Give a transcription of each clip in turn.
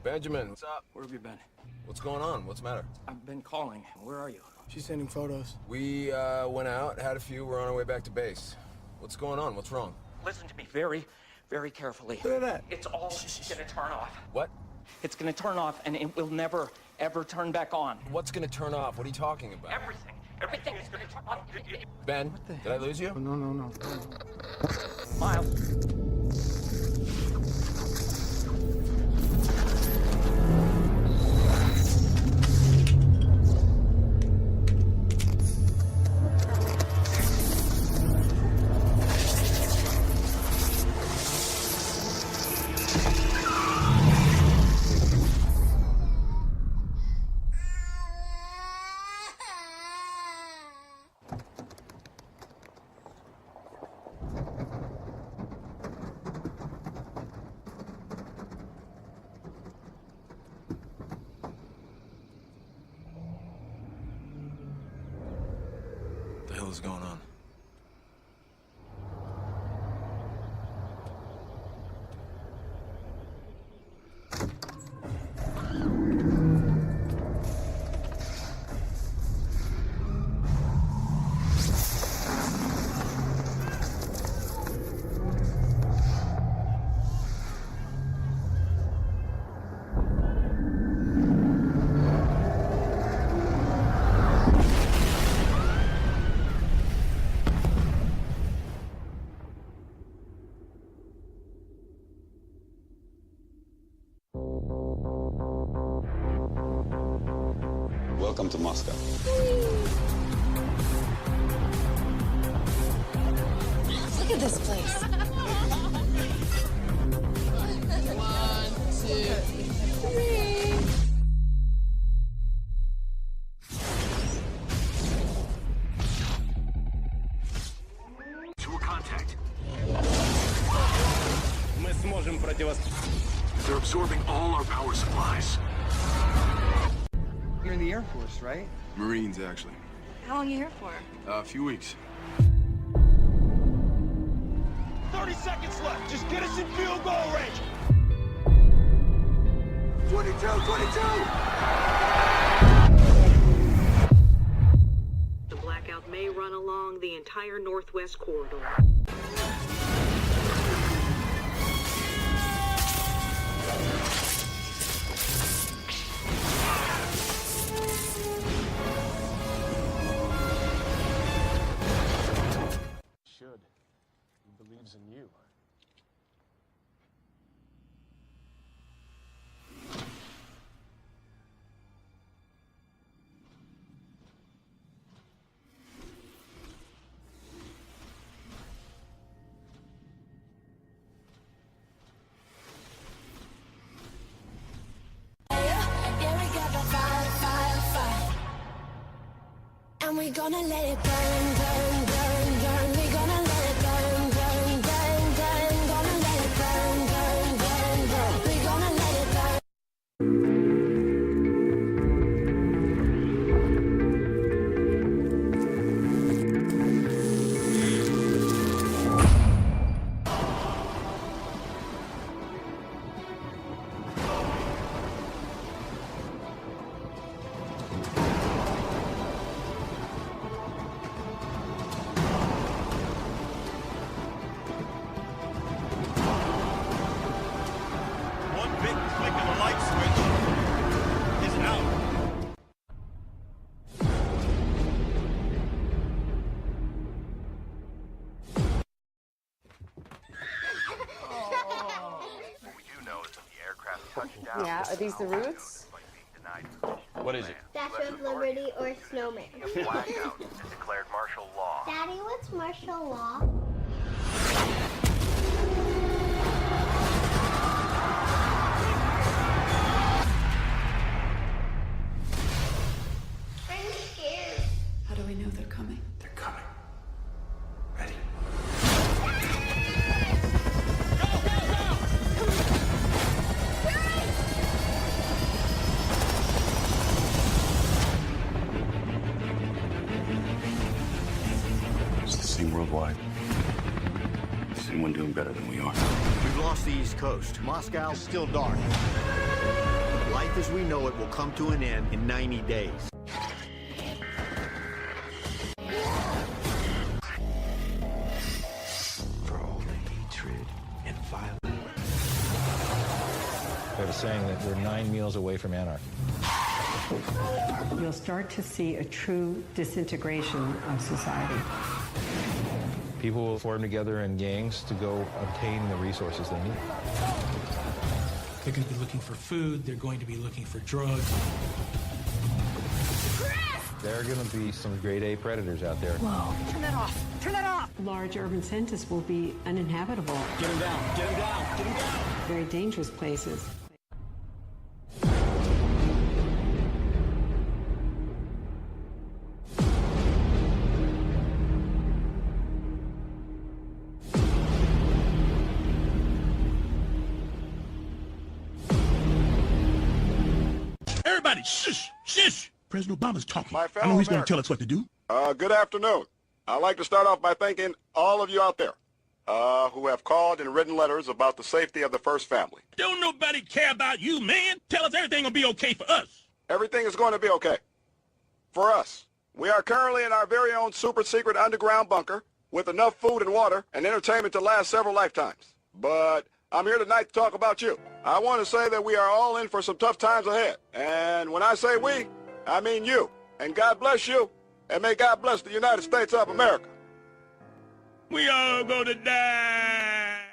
Benjamin, what's up? Where have you been? What's going on? What's the matter? I've been calling. Where are you? She's sending photos. We went out, had a few, we're on our way back to base. What's going on? What's wrong? Listen to me very, very carefully. Look at that. It's all gonna turn off. What? It's gonna turn off and it will never, ever turn back on. What's gonna turn off? What are you talking about? Everything. Everything is gonna turn off. Ben, did I lose you? No. Miles. What the hell is going on? Welcome to Moscow. Look at this place. 1, 2, 3. To a contact. Мы сможем противостоять. They're absorbing all our power supplies. You're in the Air Force, right? Marines, actually. How long are you here for? A few weeks. 30 seconds left. Just get us in field goal range. 22! The blackout may run along the entire northwest corridor. Should. He believes in you. And we're gonna let it burn, burn, burn, burn. We're gonna let it burn, burn, burn, burn. Gonna let it burn, burn, burn, burn. We're gonna let it burn. One big click of the light switch is out. What we do know is that the aircraft touched down. Yeah, are these the routes? What is it? Statue of Liberty or Snowman. Blackout has declared martial law. Daddy, what's martial law? I'm scared. How do we know they're coming? They're coming. Ready? It's the same worldwide. Is anyone doing better than we are? We've lost the East Coast. Moscow's still dark. life as we know it will come to an end in 90 days. For all the hatred and violence. They have a saying that we're 9 meals away from anarchy. You'll start to see a true disintegration of society. People will form together in gangs to go obtain the resources they need. They're going to be looking for food. They're going to be looking for drugs. There are going to be some grade A predators out there. Whoa. Turn that off. Turn that off. Large urban centers will be uninhabitable. Get him down. Get him down. Get him down. Very dangerous places. Everybody, shush, shush. President Obama's talking. My fellow I know he's going to Americans. tell us what to do. Good afternoon. I'd like to start off by thanking all of you out there who have called and written letters about the safety of the First Family. Don't nobody care about you, man. Tell us everything will be okay for us. Everything is going to be okay. For us. We are currently in our very own super secret underground bunker with enough food and water and entertainment to last several lifetimes. But I'm here tonight to talk about you. I want to say that we are all in for some tough times ahead. And when I say we, I mean you. And God bless you. And may God bless the United States of America. We all gonna die.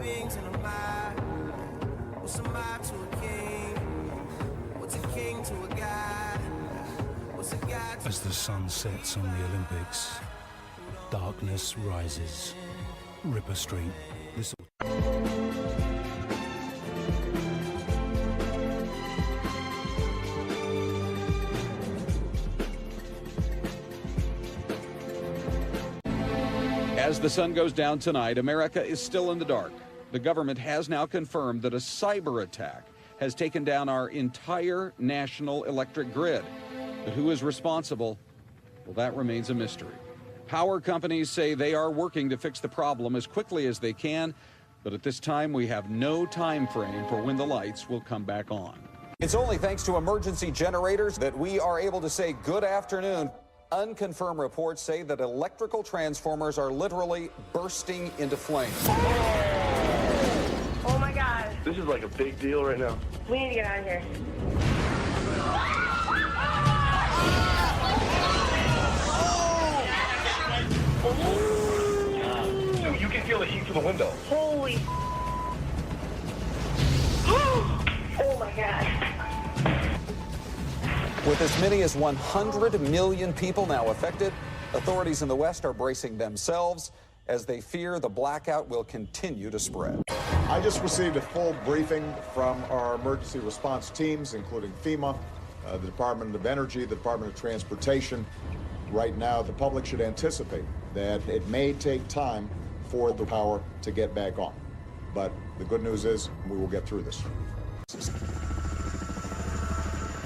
beings in a mob. What's a mob to a king? What's a king to a god? What's a god to As the sun sets on the Olympics, darkness rises. Ripper Street. This As the sun goes down tonight, America is still in the dark. The government has now confirmed that a cyber attack has taken down our entire national electric grid. But who is responsible? Well, that remains a mystery. Power companies say they are working to fix the problem as quickly as they can, but at this time we have no time frame for when the lights will come back on. It's only thanks to emergency generators that we are able to say good afternoon. Unconfirmed reports say that electrical transformers are literally bursting into flames. Oh my God. This is like a big deal right now. We need to get out of here. So you can feel the heat through the window. Holy. Oh my God. With as many as 100 million people now affected, authorities in the West are bracing themselves as they fear the blackout will continue to spread. I just received a full briefing from our emergency response teams, including FEMA, the Department of Energy, the Department of Transportation. Right now, the public should anticipate that it may take time for the power to get back on. But the good news is we will get through this.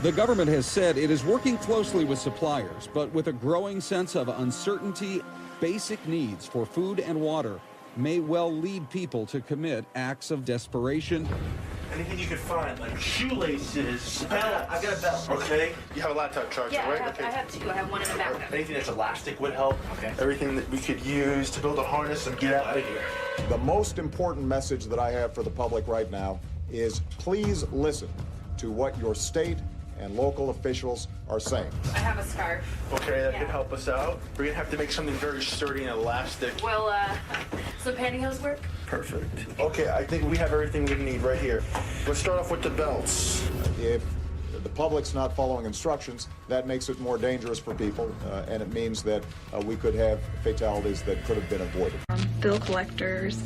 The government has said it is working closely with suppliers, but with a growing sense of uncertainty, basic needs for food and water may well lead people to commit acts of desperation. Anything you can find, like shoelaces, belts. I got a belt. Okay. You have a laptop charger, Yeah, right? I have two. I have one in the back. Anything that's elastic would help. Okay. Everything that we could use to build a harness and get out of here. The most important message that I have for the public right now is please listen to what your state and local officials are saying. I have a scarf. Okay, that could help us out. We're gonna have to make something very sturdy and elastic. Will, some pantyhose work? Perfect. Okay, I think we have everything we need right here. Let's start off with the belts. If the public's not following instructions, that makes it more dangerous for people, and it means that we could have fatalities that could have been avoided. Bill collectors.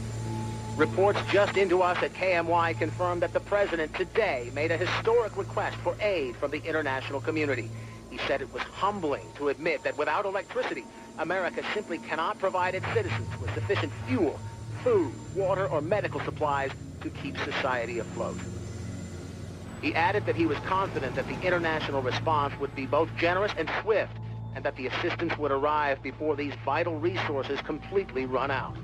Reports just into us at KMY confirm that the president today made a historic request for aid from the international community. He said it was humbling to admit that without electricity, America simply cannot provide its citizens with sufficient fuel, food, water, or medical supplies to keep society afloat. He added that he was confident that the international response would be both generous and swift, and that the assistance would arrive before these vital resources completely run out.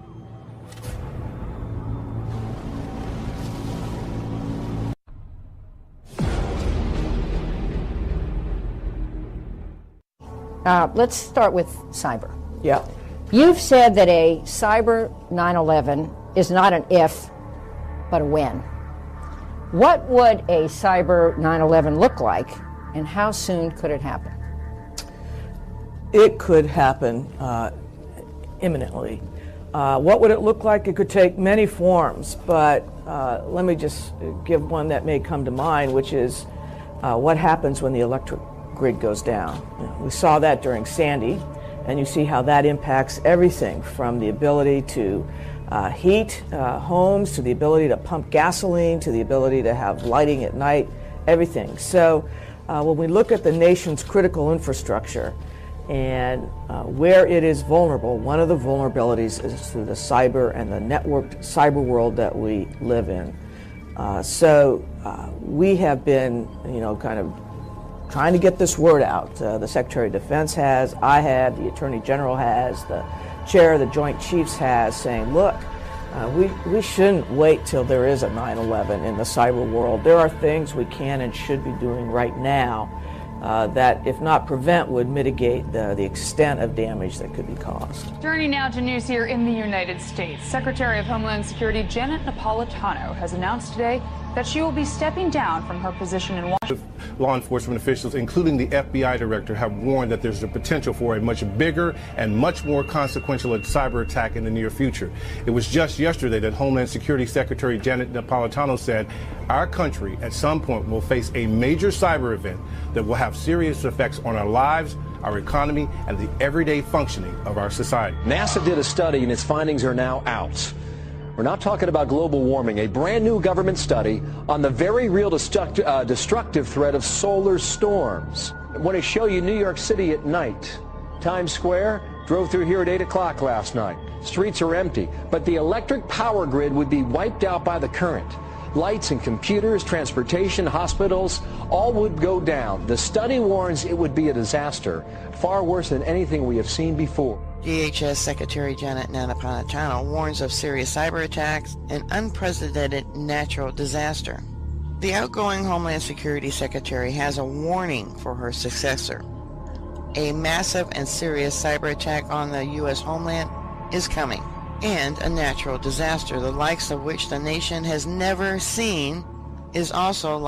Let's start with cyber. Yeah. You've said that a cyber 9/11 is not an if, but a when. What would a cyber 9/11 look like, and how soon could it happen? It could happen imminently. What would it look like? It could take many forms, but let me just give one that may come to mind, which is what happens when the electric grid goes down. We saw that during Sandy, and you see how that impacts everything from the ability to heat homes, to the ability to pump gasoline, to the ability to have lighting at night, everything. So when we look at the nation's critical infrastructure and where it is vulnerable, one of the vulnerabilities is through the cyber and the networked cyber world that we live in. So we have been, kind of trying to get this word out. The Secretary of Defense has, I had, the Attorney General has, the Chair of the Joint Chiefs has, saying, look, we shouldn't wait till there is a 9/11 in the cyber world. There are things we can and should be doing right now that, if not prevent, would mitigate the extent of damage that could be caused. Turning now to news here in the United States. Secretary of Homeland Security Janet Napolitano has announced today that she will be stepping down from her position in Washington. Law enforcement officials, including the FBI director, have warned that there's a potential for a much bigger and much more consequential cyber attack in the near future. It was just yesterday that Homeland Security Secretary Janet Napolitano said our country at some point will face a major cyber event that will have serious effects on our lives, our economy, and the everyday functioning of our society. NASA did a study and its findings are now out. We're not talking about global warming, a brand new government study on the very real destructive threat of solar storms. I want to show you New York City at night. Times Square drove through here at 8 o'clock last night. Streets are empty, but the electric power grid would be wiped out by the current. Lights and computers, transportation, hospitals, all would go down. The study warns it would be a disaster, far worse than anything we have seen before. DHS Secretary Janet Napolitano warns of serious cyber attacks and unprecedented natural disaster. The outgoing Homeland Security Secretary has a warning for her successor. A massive and serious cyber attack on the U.S. homeland is coming, and a natural disaster, the likes of which the nation has never seen, is also